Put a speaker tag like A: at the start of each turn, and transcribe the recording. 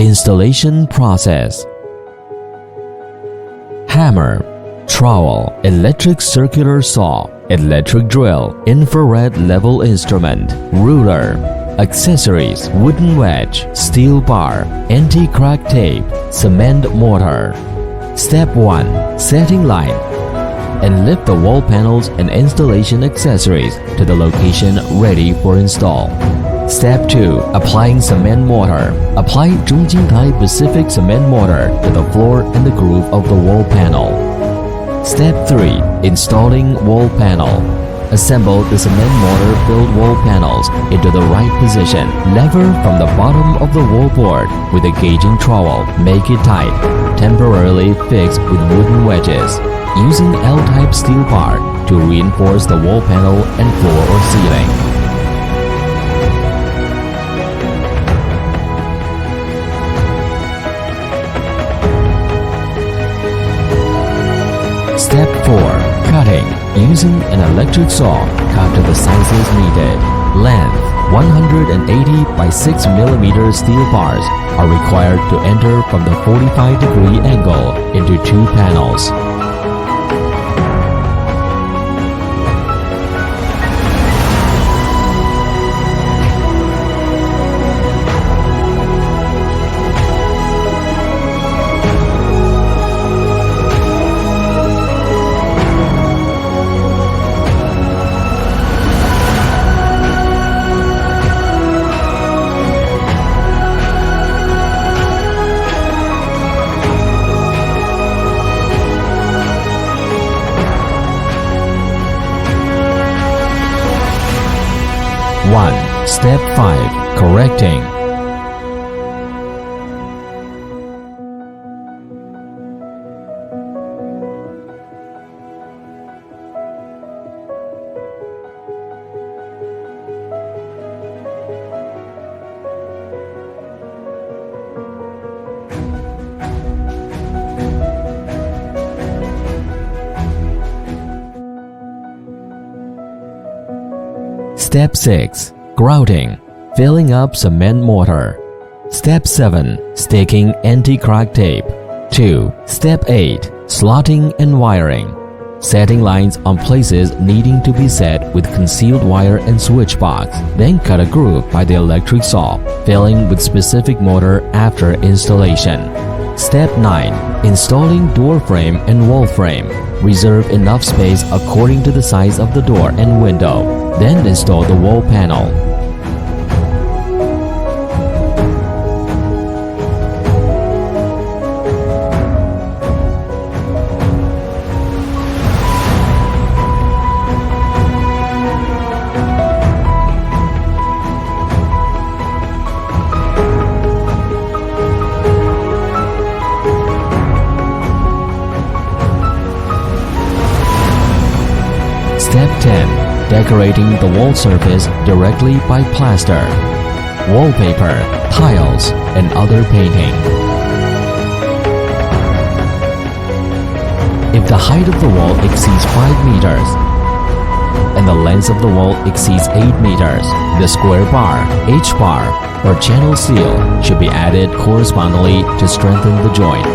A: Installation process. Hammer, trowel, electric circular saw, electric drill, infrared level instrument, ruler. Accessories: wooden wedge, steel bar, anti-crack tape, cement mortar. Step 1. Setting line. And lift the wall panels and installation accessories to the location ready for install. Step 2. Applying cement mortar. Apply Zhongjingtai Pacific cement mortar to the floor and the groove of the wall panel. Step 3. Installing wall panel. Assemble the cement mortar-filled wall panels into the right position. Lever from the bottom of the wall board with a gauging trowel. Make it tight. Temporarily fix with wooden wedges. Using L-type steel bar to reinforce the wall panel and floor or ceiling. Step 4. Cutting. Using an electric saw, cut to the sizes needed. Length: 180 by 6 mm steel bars are required to enter from the 45-degree angle into 2 panels. Step 5. Correcting. Step 6. Grouting. Filling up cement mortar. Step 7. Staking anti-crack tape. 2. Step 8. Slotting and wiring. Setting lines on places needing to be set with concealed wire and switch box. Then cut a groove by the electric saw, filling with specific mortar after installation. Step 9. Installing door frame and wall frame. Reserve enough space according to the size of the door and window. Then install the wall panel. Step 10. Decorating the wall surface directly by plaster, wallpaper, tiles, and other painting. If the height of the wall exceeds 5 meters and the length of the wall exceeds 8 meters, the square bar, H-bar, or channel seal should be added correspondingly to strengthen the joint.